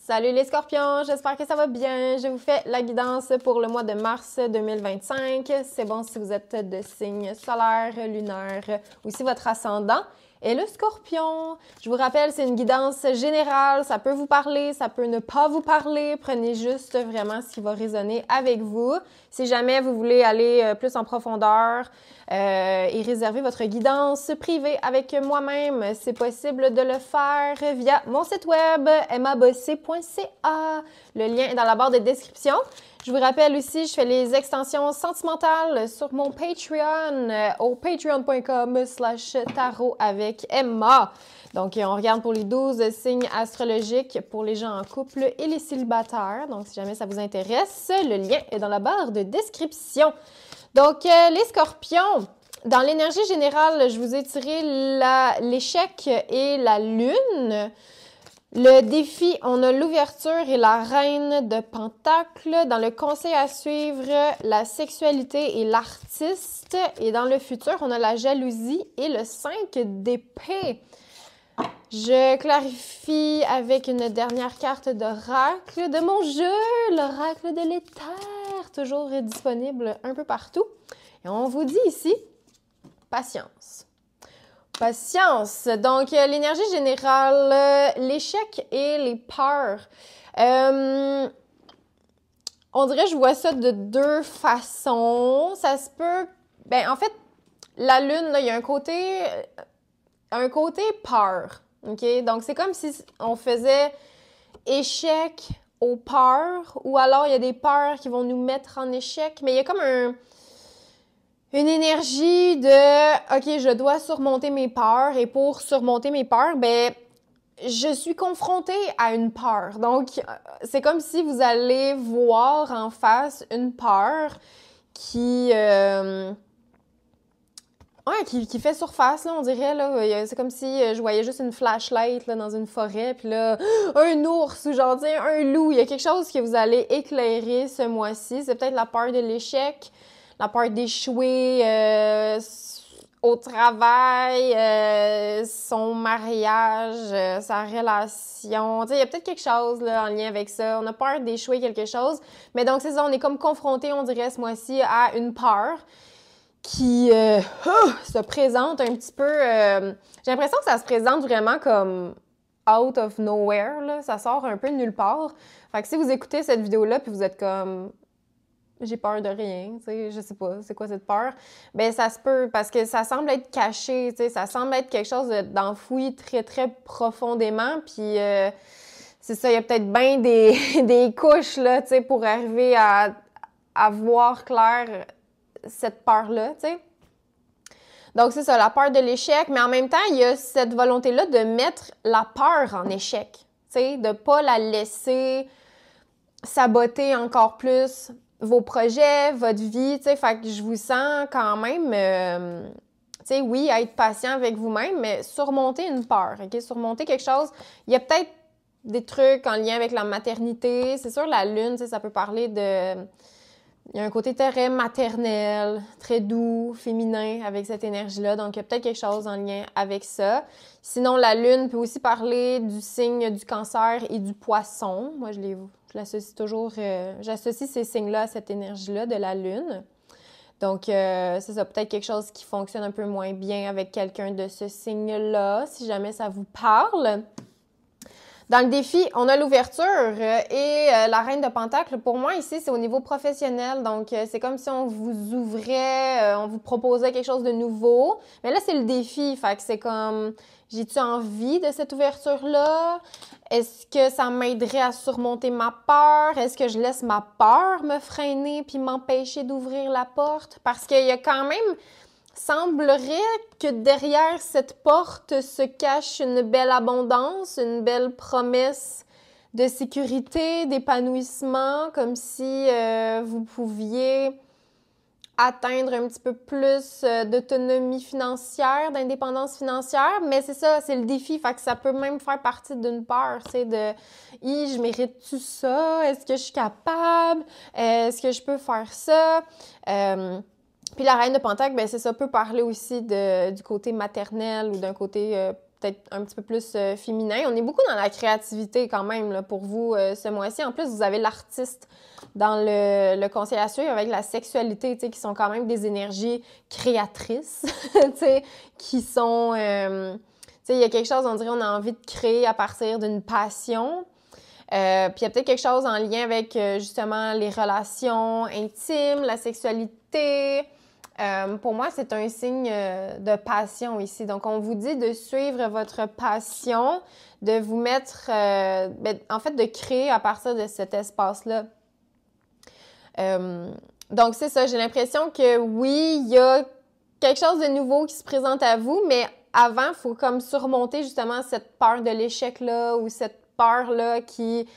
Salut les scorpions, j'espère que ça va bien. Je vous fais la guidance pour le mois de mars 2025. C'est bon si vous êtes de signe solaire, lunaire ou si votre ascendant est le scorpion. Je vous rappelle, c'est une guidance générale. Ça peut vous parler, ça peut ne pas vous parler. Prenez juste vraiment ce qui va résonner avec vous. Si jamais vous voulez aller plus en profondeur et réserver votre guidance privée avec moi-même, c'est possible de le faire via mon site web emmabossé.ca. Le lien est dans la barre de description. Je vous rappelle aussi, je fais les extensions sentimentales sur mon Patreon au patreon.com/tarot avec Emma. Donc, on regarde pour les 12 signes astrologiques pour les gens en couple et les célibataires. Donc, si jamais ça vous intéresse, le lien est dans la barre de description. Donc, les scorpions, dans l'énergie générale, je vous ai tiré l'échec et la lune. Le défi, on a l'ouverture et la reine de pentacles. Dans le conseil à suivre, la sexualité et l'artiste. Et dans le futur, on a la jalousie et le 5 d'épée. Je clarifie avec une dernière carte d'oracle de mon jeu, l'oracle de l'éther, toujours disponible un peu partout. Et on vous dit ici, patience. Patience. Donc, l'énergie générale, l'échec et les peurs. On dirait, je vois ça de deux façons. Ça se peut... Ben, en fait, la lune, là, il y a un côté peur. OK? Donc, c'est comme si on faisait échec aux peurs, ou alors il y a des peurs qui vont nous mettre en échec, mais il y a comme une énergie de « OK, je dois surmonter mes peurs » et pour surmonter mes peurs, ben je suis confrontée à une peur. Donc, c'est comme si vous allez voir en face une peur qui fait surface, là, on dirait, là. C'est comme si je voyais juste une flashlight, là, dans une forêt, puis là, un ours ou genre, un loup. Il y a quelque chose que vous allez éclairer ce mois-ci. C'est peut-être la peur de l'échec, la peur d'échouer au travail, son mariage, sa relation. Tu sais, il y a peut-être quelque chose là, en lien avec ça. On a peur d'échouer quelque chose. Mais donc, c'est ça, on est comme confronté, on dirait, ce mois-ci, à une peur qui se présente un petit peu... j'ai l'impression que ça se présente vraiment comme out of nowhere, là. Ça sort un peu de nulle part. Fait que si vous écoutez cette vidéo-là puis vous êtes comme... J'ai peur de rien, tu sais, je sais pas, c'est quoi cette peur? Ben ça se peut, parce que ça semble être caché, tu sais, ça semble être quelque chose d'enfoui très, très profondément, puis c'est ça, il y a peut-être bien des couches, là, tu sais, pour arriver à voir clair cette peur-là, tu sais. Donc, c'est ça, la peur de l'échec, mais en même temps, il y a cette volonté-là de mettre la peur en échec, tu sais, de pas la laisser saboter encore plus vos projets, votre vie, tu sais, fait que je vous sens quand même, tu sais, oui, être patient avec vous-même, mais surmonter une peur, OK? Surmonter quelque chose. Il y a peut-être des trucs en lien avec la maternité. C'est sûr, la lune, tu sais, ça peut parler de... Il y a un côté très maternel, très doux, féminin avec cette énergie-là. Donc, il y a peut-être quelque chose en lien avec ça. Sinon, la lune peut aussi parler du signe du cancer et du poisson. Moi, je l'associe toujours... j'associe ces signes-là à cette énergie-là de la lune. Donc, c'est ça, peut-être quelque chose qui fonctionne un peu moins bien avec quelqu'un de ce signe-là, si jamais ça vous parle. Dans le défi, on a l'ouverture et la reine de pentacles. Pour moi, ici, c'est au niveau professionnel. Donc, c'est comme si on vous ouvrait, on vous proposait quelque chose de nouveau. Mais là, c'est le défi. Fait que c'est comme, j'ai-tu envie de cette ouverture-là? Est-ce que ça m'aiderait à surmonter ma peur? Est-ce que je laisse ma peur me freiner puis m'empêcher d'ouvrir la porte? Parce qu'il y a quand même... Semblerait que derrière cette porte se cache une belle abondance, une belle promesse de sécurité, d'épanouissement, comme si vous pouviez atteindre un petit peu plus d'autonomie financière, d'indépendance financière, mais c'est ça, c'est le défi, fait que ça peut même faire partie d'une peur, tu sais, de « je mérite-tu ça? Est-ce que je suis capable? Est-ce que je peux faire ça? Puis la reine de Pentacle, ben c'est ça, peut parler aussi du côté maternel ou d'un côté peut-être un petit peu plus féminin. On est beaucoup dans la créativité quand même là, pour vous ce mois-ci. En plus, vous avez l'artiste dans le conseil à suivre avec la sexualité, tu sais, qui sont quand même des énergies créatrices, tu sais, qui sont... tu sais, il y a quelque chose, on dirait, on a envie de créer à partir d'une passion. Puis il y a peut-être quelque chose en lien avec justement les relations intimes, la sexualité. Pour moi, c'est un signe de passion ici. Donc, on vous dit de suivre votre passion, de vous mettre, en fait, de créer à partir de cet espace-là. Donc, c'est ça. J'ai l'impression que oui, il y a quelque chose de nouveau qui se présente à vous, mais avant, il faut comme surmonter justement cette peur de l'échec-là ou cette peur-là qui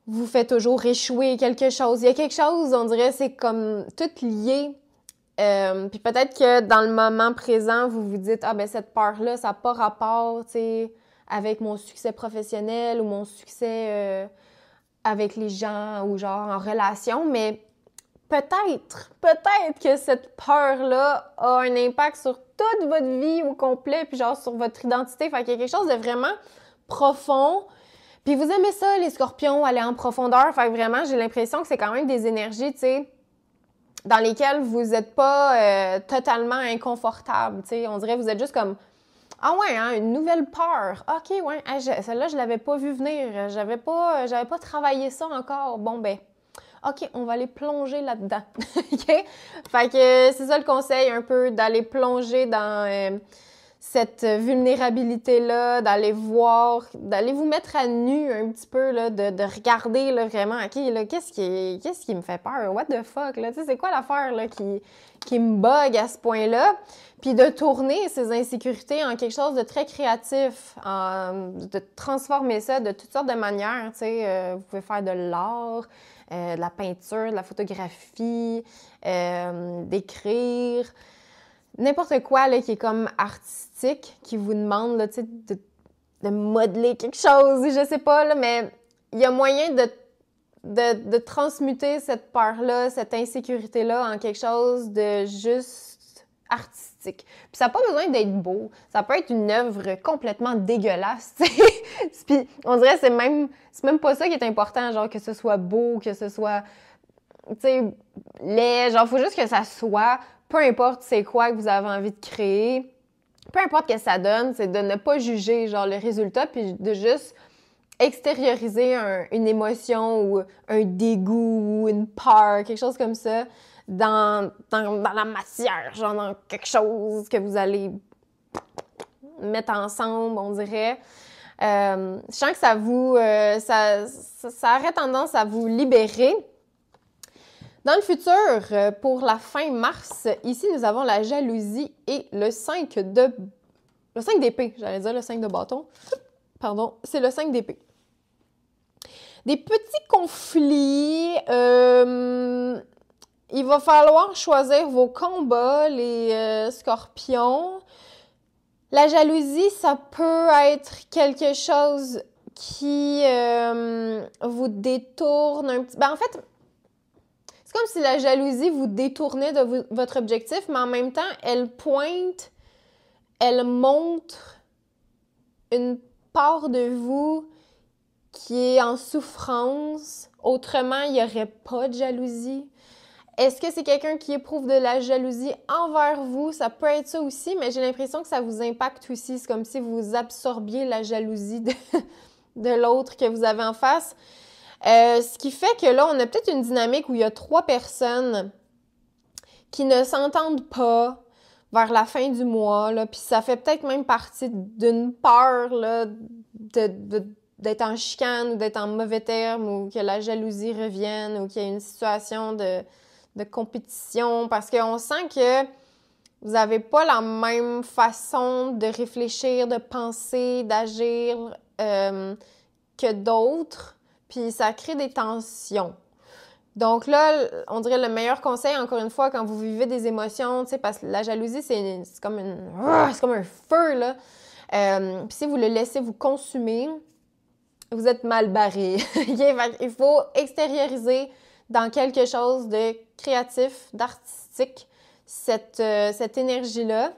vous fait toujours échouer quelque chose. Il y a quelque chose, on dirait, c'est comme tout lié. Puis peut-être que dans le moment présent, vous vous dites « Ah, ben cette peur-là, ça n'a pas rapport, tu sais, avec mon succès professionnel ou mon succès avec les gens ou genre en relation. » Mais peut-être que cette peur-là a un impact sur toute votre vie au complet, puis genre sur votre identité. Fait qu'il y a quelque chose de vraiment profond. Puis vous aimez ça, les scorpions, aller en profondeur. Fait que vraiment, j'ai l'impression que c'est quand même des énergies, tu sais, dans lesquelles vous n'êtes pas totalement inconfortable, tu sais. On dirait que vous êtes juste comme « Ah ouais, hein, une nouvelle peur. OK, ouais, celle-là, je l'avais pas vue venir. J'avais pas travaillé ça encore. Bon, ben, OK, on va aller plonger là-dedans. » OK? Fait que c'est ça le conseil, un peu, d'aller plonger dans cette vulnérabilité-là, d'aller voir, d'aller vous mettre à nu un petit peu, là, de regarder, là, vraiment, OK, là, qu'est-ce qui me fait peur? What the fuck, là? Tu sais, c'est quoi l'affaire, là, qui me bug à ce point-là? Puis de tourner ces insécurités en quelque chose de très créatif, de transformer ça de toutes sortes de manières, tu sais. Vous pouvez faire de l'art, de la peinture, de la photographie, d'écrire, n'importe quoi là, qui est comme artistique, qui vous demande là, de modeler quelque chose, je sais pas, là, mais il y a moyen de transmuter cette peur-là, cette insécurité-là en quelque chose de juste artistique. Puis ça n'a pas besoin d'être beau. Ça peut être une œuvre complètement dégueulasse, tu sais. Puis on dirait que c'est même pas ça qui est important, genre que ce soit beau, que ce soit, tu sais, laid. Genre, faut juste que ça soit, peu importe c'est quoi que vous avez envie de créer, peu importe ce que ça donne, c'est de ne pas juger, genre, le résultat, puis de juste extérioriser une émotion ou un dégoût ou une peur, quelque chose comme ça, dans la matière, genre dans quelque chose que vous allez mettre ensemble, on dirait. Je sens que ça vous... ça aurait tendance à vous libérer. Dans le futur, pour la fin mars, ici, nous avons la jalousie et le 5 d'épée. J'allais dire le 5 de bâton. Pardon, c'est le 5 d'épée. Des petits conflits. Il va falloir choisir vos combats, les scorpions. La jalousie, ça peut être quelque chose qui vous détourne un petit... Ben, en fait, c'est comme si la jalousie vous détournait de votre objectif, mais en même temps, elle pointe, elle montre une part de vous qui est en souffrance. Autrement, il n'y aurait pas de jalousie. Est-ce que c'est quelqu'un qui éprouve de la jalousie envers vous? Ça peut être ça aussi, mais j'ai l'impression que ça vous impacte aussi. C'est comme si vous absorbiez la jalousie de l'autre que vous avez en face. Ce qui fait que là, on a peut-être une dynamique où il y a 3 personnes qui ne s'entendent pas vers la fin du mois, là, puis ça fait peut-être même partie d'une peur là, d'être en chicane ou d'être en mauvais terme ou que la jalousie revienne ou qu'il y ait une situation de compétition parce qu'on sent que vous n'avez pas la même façon de réfléchir, de penser, d'agir que d'autres, puis ça crée des tensions. Donc là, on dirait le meilleur conseil, encore une fois, quand vous vivez des émotions, tu sais, parce que la jalousie, c'est comme un feu, là. Puis si vous le laissez vous consumer, vous êtes mal barré. Il faut extérioriser dans quelque chose de créatif, d'artistique, cette énergie-là.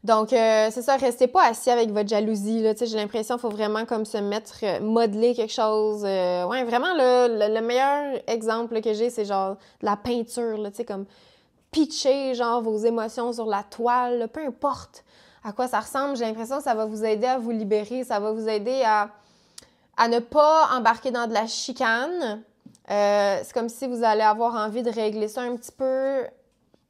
Donc, c'est ça, restez pas assis avec votre jalousie, là. Tu sais, j'ai l'impression qu'il faut vraiment comme se mettre, modeler quelque chose. Ouais, vraiment, là, le meilleur exemple là, que j'ai, c'est genre de la peinture, là, tu sais, comme pitcher, genre, vos émotions sur la toile, là, peu importe à quoi ça ressemble. J'ai l'impression que ça va vous aider à vous libérer, ça va vous aider à ne pas embarquer dans de la chicane. C'est comme si vous allez avoir envie de régler ça un petit peu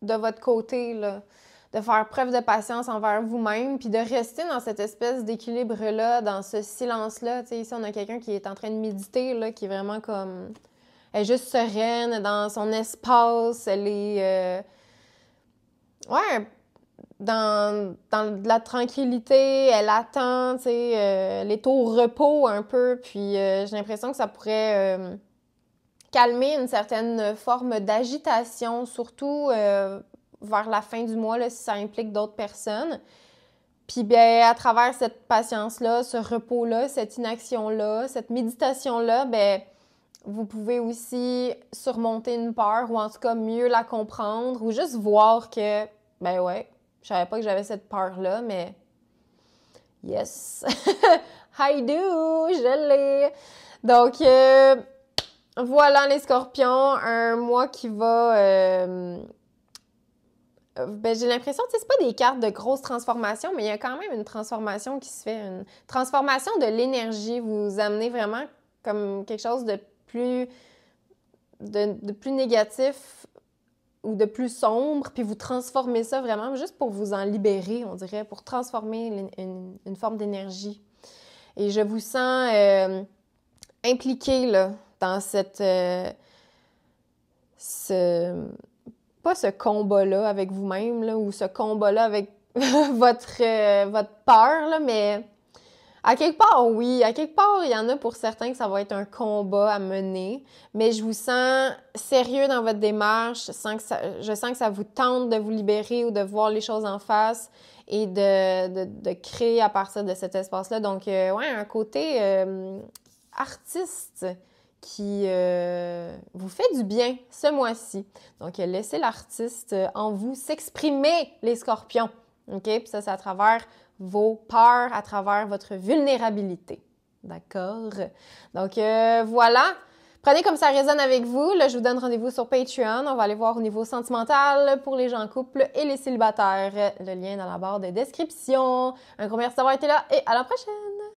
de votre côté, là. De faire preuve de patience envers vous-même, puis de rester dans cette espèce d'équilibre-là, dans ce silence-là. Tu sais, ici, on a quelqu'un qui est en train de méditer, là, qui est vraiment comme... Elle est juste sereine dans son espace, elle est... Ouais, dans de la tranquillité, elle attend, tu sais, elle est au repos un peu, puis j'ai l'impression que ça pourrait calmer une certaine forme d'agitation, surtout vers la fin du mois, là, si ça implique d'autres personnes. Puis bien, à travers cette patience-là, ce repos-là, cette inaction-là, cette méditation-là, bien, vous pouvez aussi surmonter une peur ou en tout cas mieux la comprendre ou juste voir que, ben ouais, je savais pas que j'avais cette peur-là, mais yes, I do, je l'ai. Donc, voilà les scorpions, un mois qui va... ben, j'ai l'impression, tu sais, c'est pas des cartes de grosse transformation, mais il y a quand même une transformation qui se fait, une transformation de l'énergie. Vous amenez vraiment comme quelque chose de plus négatif ou de plus sombre, puis vous transformez ça vraiment juste pour vous en libérer, on dirait, pour transformer une forme d'énergie. Et je vous sens impliqué là, dans cette... pas ce combat-là avec vous-même, là, ou ce combat-là avec votre peur, là, mais à quelque part, oui. À quelque part, il y en a pour certains que ça va être un combat à mener, mais je vous sens sérieux dans votre démarche. Je sens que ça vous tente de vous libérer ou de voir les choses en face et de créer à partir de cet espace-là. Donc, ouais, un côté artiste qui vous fait du bien ce mois-ci. Donc, laissez l'artiste en vous s'exprimer, les scorpions. OK? Puis ça, c'est à travers vos peurs, à travers votre vulnérabilité. D'accord? Donc, voilà. Prenez comme ça résonne avec vous. Là, je vous donne rendez-vous sur Patreon. On va aller voir au niveau sentimental pour les gens en couple et les célibataires. Le lien dans la barre de description. Un gros merci d'avoir été là et à la prochaine!